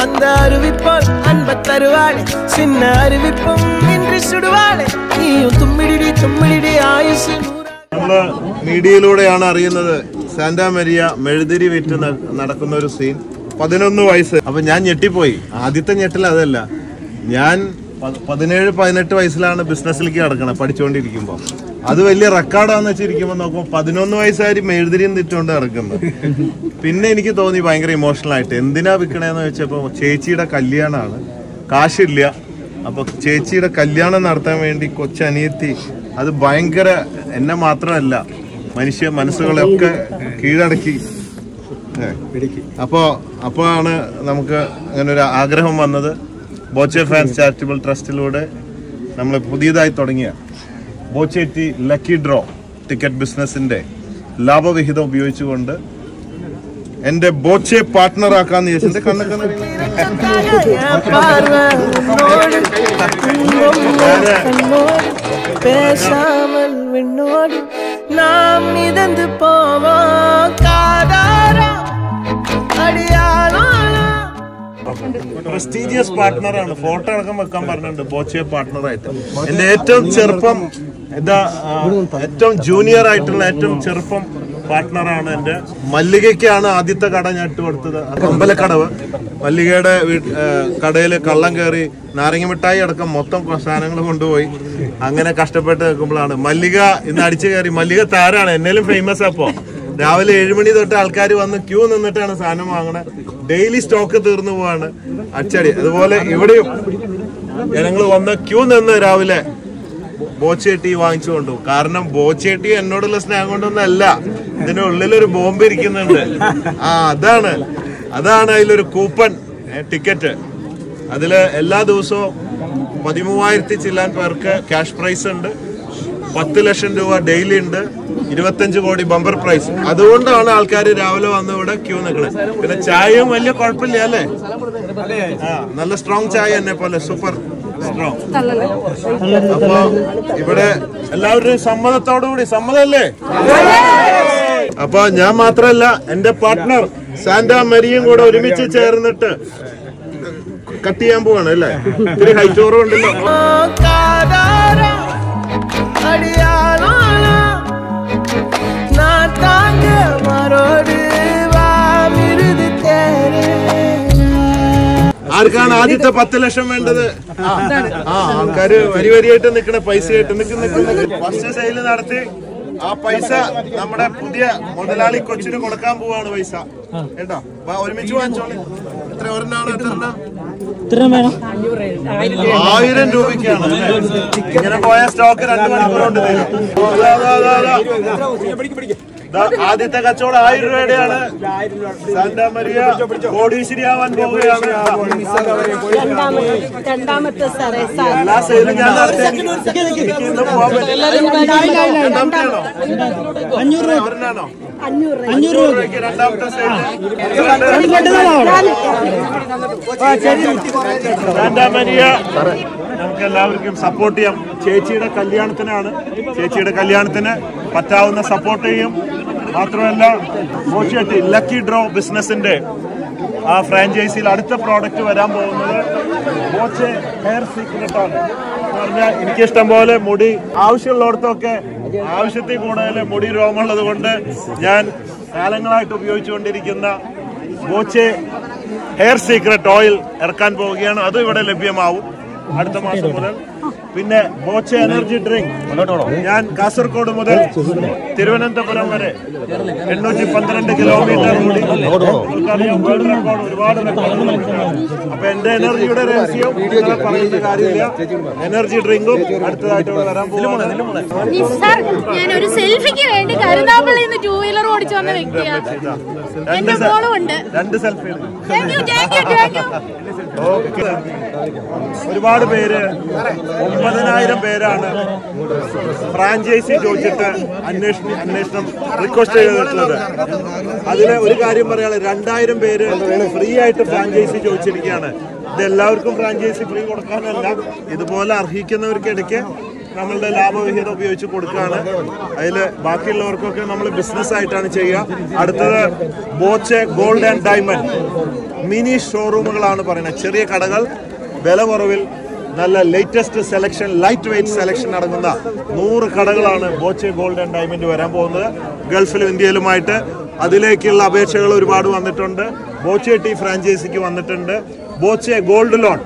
அந்த அறிவிப்பால் அன்ப தருவாளே சின்ன அறிவிப்பும் இன்று சுடுவாளே നീയും തുമ്മിടി തുമ്മിടി ആയുസ് നമ്മള് മീഡിയയിലൂടെയാണ് അറിയുന്നത് സാന്റാ മരിയ മെഴുതിരി വിറ്റ് നടക്കുന്ന ഒരു സീൻ 11 വയസ്സ്. അപ്പൊ ഞാൻ ഞെട്ടിപ്പോയി. ആദ്യത്തെ ഞെട്ടൽ അതല്ല, ഞാൻ 17-18 വയസ്സിലാണ് ബിസിനസ്സിലേക്ക് കിടക്കണത് പഠിച്ചുകൊണ്ടിരിക്കുമ്പോൾ. അത് വലിയ റെക്കോർഡാന്ന് വെച്ചിരിക്കുമ്പോൾ നോക്കുമ്പോൾ 11 വയസ്സായി മെഴുതിരിയും തിറ്റുകൊണ്ട് ഇറക്കുന്നത്. പിന്നെ എനിക്ക് തോന്നി ഭയങ്കര ഇമോഷണൽ ആയിട്ട്, എന്തിനാ വിൽക്കണേന്ന് വെച്ചപ്പോൾ ചേച്ചിയുടെ കല്യാണമാണ്, കാശില്ല. അപ്പൊ ചേച്ചിയുടെ കല്യാണം നടത്താൻ വേണ്ടി കൊച്ചനിയത്തി അത് ഭയങ്കര, എന്നെ മാത്രമല്ല മനുഷ്യ മനസ്സുകളെയൊക്കെ കീഴടക്കി. അപ്പോഴാണ് നമുക്ക് അങ്ങനെ ഒരു ആഗ്രഹം വന്നത്. ബോച്ചെ ഫാൻസ് ചാരിറ്റബിൾ ട്രസ്റ്റിലൂടെ നമ്മൾ പുതിയതായി തുടങ്ങിയ ബോച്ചേറ്റി ലക്കി ഡ്രോ ടിക്കറ്റ് ബിസിനസിന്റെ ലാഭവിഹിതം ഉപയോഗിച്ചുകൊണ്ട് എന്റെ ബോച്ചെ പാർട്ട്ണർ ആക്കാന്ന് ചോദിച്ചിട്ട് പ്രസ്റ്റീജിയസ് പാർട്ട്ണറാണ്. ഫോട്ടോ അടക്കം വെക്കാൻ പറഞ്ഞിട്ടുണ്ട് ബോച്ചെ പാർട്ട്ണറായിട്ട്. എന്റെ ഏറ്റവും ചെറുപ്പം ഏറ്റവും ജൂനിയർ ആയിട്ടുള്ള ഏറ്റവും ചെറുപ്പം പാർട്ട്ണറാണ് എന്റെ. മല്ലികയ്ക്കാണ് ആദ്യത്തെ കട ഞാൻ ഇട്ട് കൊടുത്തത്, അമ്പലക്കടവ്. മല്ലികയുടെ കടയിൽ കള്ളം കയറി നാരങ്ങ മിഠായി അടക്കം മൊത്തം സാധനങ്ങൾ കൊണ്ടുപോയി. അങ്ങനെ കഷ്ടപ്പെട്ട് നിൽക്കുമ്പോഴാണ് മല്ലിക ഇന്ന് അടിച്ചു കയറി. മല്ലിക താരാണ്, എന്നേലും ഫേമസ്. അപ്പോ രാവിലെ 7 മണി തൊട്ട് ആൾക്കാർ വന്ന് ക്യൂ നിന്നിട്ടാണ് സാധനം വാങ്ങണത്. ഡെയിലി സ്റ്റോക്ക് തീർന്നു പോവാണ് അച്ചടി. അതുപോലെ ഇവിടെയും ജനങ്ങൾ വന്ന് ക്യൂ നിന്ന് രാവിലെ ബോച്ചേട്ടി വാങ്ങിച്ചു കൊണ്ടുപോകും. കാരണം ബോച്ചേട്ടി എന്നോടുള്ള സ്നേഹം കൊണ്ടൊന്നല്ല, ഇതിനുള്ളിലൊരു ബോംബ് ഇരിക്കുന്നുണ്ട്. അതാണ് അതിലൊരു കൂപ്പൺ ടിക്കറ്റ്. അതില് എല്ലാ ദിവസവും 13,000 ചില്ലാൻ പേർക്ക് ക്യാഷ് പ്രൈസ് ഉണ്ട്, 10 ലക്ഷം രൂപ ഡെയിലി ഉണ്ട്, 25 കോടി ബമ്പർ പ്രൈസ്. അതുകൊണ്ടാണ് ആൾക്കാർ രാവിലെ വന്ന് ഇവിടെ ക്യൂ നിൽക്കണത്. പിന്നെ ചായയും വലിയ കുഴപ്പമില്ല അല്ലേ? നല്ല സ്ട്രോങ് ചായ എന്നെ പോലെ സൂപ്പർ സ്ട്രോങ്. അപ്പൊ ഇവിടെ എല്ലാവരുടെയും സമ്മതത്തോടുകൂടി, സമ്മതല്ലേ? അപ്പൊ ഞാൻ മാത്രല്ല, എന്റെ പാർട്ട്ണർ സാന്റാ മരിയും കൂടെ ഒരുമിച്ച് ചേർന്നിട്ട് കട്ട് ചെയ്യാൻ പോവാണ് അല്ലേ? ഇത്തിരി ഹൈറ്റ് കുറവുണ്ടല്ലോ. ആർക്കാണ് ആദ്യത്തെ 10 ലക്ഷം വേണ്ടത്? ആൾക്കാര് വരിയായിട്ട് നിക്കണ, പൈസയായിട്ട് നിൽക്കുന്ന. ഫസ്റ്റ് സെയില് നടത്തി ആ പൈസ നമ്മുടെ പുതിയ മുതലാളി കൊച്ചിന് കൊടുക്കാൻ പോവാണ് പൈസ. കേട്ടോ, ഒരുമിച്ച് വാങ്ങിച്ചോളി. എത്ര ഒരെണ്ണാണ്? എത്ര 1000 രൂപയ്ക്കാണ്. ഇങ്ങനെ പോയ സ്റ്റോക്ക് 2 മണിക്കൂർ കൊണ്ട് തരും. ആദ്യത്തെ കച്ചവടം 1000 രൂപയുടെയാണ്. സാന്റാ മരിയ കോടീശ്വരിയാവാൻ പോവുകയാണ്. എല്ലാ സെയിലും ഞാൻ നടത്തി. ഒരെണ്ണാണോ? 500 രൂപയ്ക്ക് രണ്ടാമത്തെ സെയിൽ. സാന്റാ മരിയ നമുക്ക് എല്ലാവർക്കും സപ്പോർട്ട് ചെയ്യാം. ചേച്ചിയുടെ കല്യാണത്തിനാണ്. ചേച്ചിയുടെ കല്യാണത്തിന് പറ്റാവുന്ന സപ്പോർട്ട് ചെയ്യും. മാത്രമല്ല ബോച്ചേട്ടി ലക്കി ഡ്രോ ബിസിനസിന്റെ ആ ഫ്രാഞ്ചൈസിയിൽ അടുത്ത പ്രോഡക്റ്റ് വരാൻ പോകുന്നത് ബോച്ചെ ഹെയർ സീക്രട്ട് ആണ്. എന്ന് പറഞ്ഞാൽ എനിക്കിഷ്ടം പോലെ മുടി ആവശ്യമുള്ളിടത്തൊക്കെ ആവശ്യത്തിൽ കൂടുതൽ മുടി രോഗമുള്ളത് കൊണ്ട് ഞാൻ കാലങ്ങളായിട്ട് ഉപയോഗിച്ചുകൊണ്ടിരിക്കുന്ന ബോച്ചെ ഹെയർ സീക്രട്ട് ഓയിൽ ഇറക്കാൻ പോവുകയാണ്. അതും ഇവിടെ ലഭ്യമാവും അടുത്ത മാസം മുതൽ. പിന്നെ ബോച്ചെ എനർജി ഡ്രിങ്ക് ഞാൻ കാസർഗോഡ് മുതൽ തിരുവനന്തപുരം വരെ 812 കിലോമീറ്റർ കൂടി. നമുക്കറിയാം വേൾഡ് റെക്കോർഡ്, ഒരുപാട് റെക്കോർഡ്. അപ്പൊ എന്റെ എനർജിയുടെ രഹസ്യം പറയുന്ന കാര്യമില്ല. എനർജി ഡ്രിങ്കും അടുത്തതായിട്ട് വരാൻ പോകുന്നത്. ഞാൻ ഒരു സെൽഫിക്ക് വേണ്ടി കരുനാഗപ്പള്ളിയിൽ നിന്ന് 2 വീലർ ഓടിച്ചു വന്ന വ്യക്തിയാണ്. 2 സെൽഫി. ഒരുപാട് പേര്, 9,000 പേരാണ് ഫ്രാഞ്ചൈസി ചോദിച്ചിട്ട് അന്വേഷണം റിക്വസ്റ്റ് ചെയ്തിട്ടുള്ളത്. അതിന് ഒരു കാര്യം പറയാനുള്ളത്, 2000 പേര് ഫ്രീ ആയിട്ട് ഫ്രാഞ്ചൈസി ചോദിച്ചിരിക്കുകയാണ്. ഇത് എല്ലാവർക്കും ഫ്രാഞ്ചൈസി ഫ്രീ കൊടുക്കാനല്ല, ഇതുപോലെ അർഹിക്കുന്നവർക്ക് ഇടയ്ക്ക് നമ്മളുടെ ലാഭവിഹിതം ഉപയോഗിച്ച് കൊടുക്കുകയാണ്. അതിൽ ബാക്കിയുള്ളവർക്കൊക്കെ നമ്മൾ ബിസിനസ് ആയിട്ടാണ് ചെയ്യുക. അടുത്തത് Boche gold and diamond mini ഷോറൂമുകളാണ് പറയുന്നത്. ചെറിയ കടകൾ, വില കുറവിൽ നല്ല latest selection, light weight selection അടങ്ങുന്ന 100 കടകളാണ് ബോച്ചെ ഗോൾഡ് ആൻഡ് ഡയമണ്ട് വരാൻ പോകുന്നത്. ഗൾഫിലും ഇന്ത്യയിലുമായിട്ട് അതിലേക്കുള്ള അപേക്ഷകൾ ഒരുപാട് വന്നിട്ടുണ്ട്. ബോച്ചെ ടീ ഫ്രാഞ്ചൈസിക്ക് വന്നിട്ടുണ്ട്. ബോച്ചെ ഗോൾഡ് ലോൺ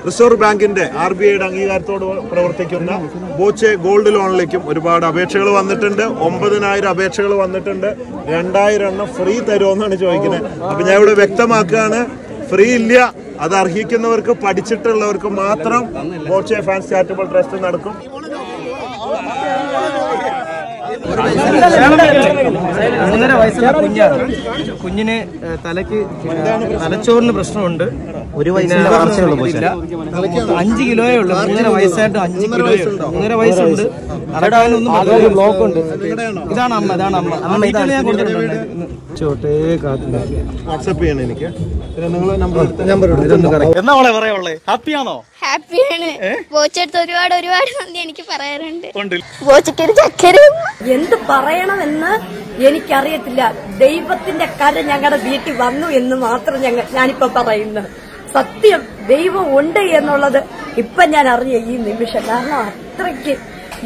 റിസർവ് ബാങ്കിന്റെ RBIയുടെ അംഗീകാരത്തോട് പ്രവർത്തിക്കുന്ന ബോച്ചെ ഗോൾഡ് ലോണിലേക്കും ഒരുപാട് അപേക്ഷകൾ വന്നിട്ടുണ്ട്. 9000 അപേക്ഷകൾ വന്നിട്ടുണ്ട്. 2000 എണ്ണം ഫ്രീ തരുമെന്നാണ് ചോദിക്കുന്നത്. അപ്പൊ ഞാൻ ഇവിടെ വ്യക്തമാക്കുകയാണ്, ഫ്രീ ഇല്ല. അത് അർഹിക്കുന്നവർക്ക്, പഠിച്ചിട്ടുള്ളവർക്ക് മാത്രം ബോച്ചെ ഫാൻസ് ചാരിറ്റബിൾ ട്രസ്റ്റ് നടക്കും. 1.5 വയസ്സുള്ള കുഞ്ഞാണ്. കുഞ്ഞിന് തലച്ചോറിന് പ്രശ്നമുണ്ട്. 1 വയസ്സിന്റെ വളർച്ചയുള്ളൂ. 5 കിലോയേ ഉള്ളൂ. 1.5 വയസ്സായിട്ട് 5 കിലോയേ ഉള്ളൂ. 1.5 വയസ്സുണ്ട്. നടക്കാനൊന്നും ബ്ലോക്ക് ഉണ്ട്. ഇതാണ് അമ്മ. ഇതാണ് ഞാൻ കൊടുത്തിട്ടുണ്ട്. ചോട്ടേ കാത്തില്ല. വാട്സാപ്പ് ചെയ്യണം എനിക്ക്. എന്നാ മോളെ പറയാനുള്ളേ? ഹാപ്പിയാണോ? ഹാപ്പിയാണ്. ബോച്ചെടുത്ത് ഒരുപാട് നന്ദി എനിക്ക് പറയാറുണ്ട്. ബോച്ചയ്ക്കൊരു ചക്കര എന്ത് പറയണമെന്ന് എനിക്കറിയത്തില്ല. ദൈവത്തിന്റെ കര ഞങ്ങളുടെ വീട്ടിൽ വന്നു എന്ന് മാത്രം ഞാനിപ്പോ പറയുന്നു. സത്യം ദൈവം ഉണ്ട് എന്നുള്ളത് ഇപ്പൊ ഞാൻ അറിഞ്ഞ ഈ നിമിഷം. കാരണം അത്രയ്ക്ക്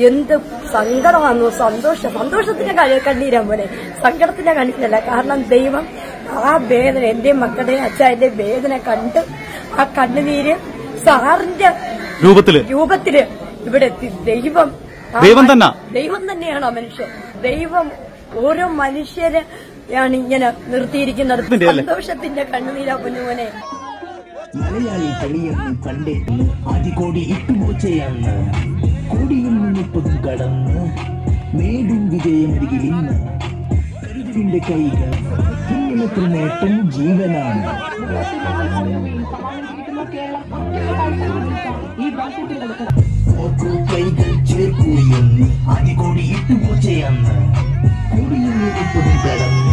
എന്ത് സങ്കടമാണെന്നോ, സന്തോഷത്തിന്റെ കണ്ണീരാൻ പോലെ, സങ്കടത്തിന്റെ കണ്ണീരല്ല. കാരണം ദൈവം ആ വേദന, എന്റെ മക്കളുടെ അച്ഛന്റെ വേദന കണ്ട് ആ കണ്ണുനീര് സാറിന്റെ രൂപത്തില് ഇവിടെ എത്തി. ദൈവം തന്നെയാണ് ആ മനുഷ്യൻ. ദൈവം ഓരോ മനുഷ്യരെയാണ് ഇങ്ങനെ നിർത്തിയിരിക്കുന്നത്. സന്തോഷത്തിന്റെ കണ്ണുനീരാ പൊന്നുമോനെ. മലയാളി തെളിയെന്ന് കണ്ടെന്ന് ആദ്യകോടി ഇട്ടുപോച്ചയാന്ന് കോടിയിൽ നിന്നിപ്പതും കടന്ന് നേടും വിജയമരികിൽ ഇന്ന് കരുതിന്റെ കൈകൾ പിന്നിലത്ര നേട്ടം ജീവനാണ്. കൈകൾ ചേർക്കൂടിയെന്ന് ആദ്യകോടി ഇട്ടുപോച്ചയാന്ന് കോടിയിൽ നിന്നിപ്പതും കടന്ന്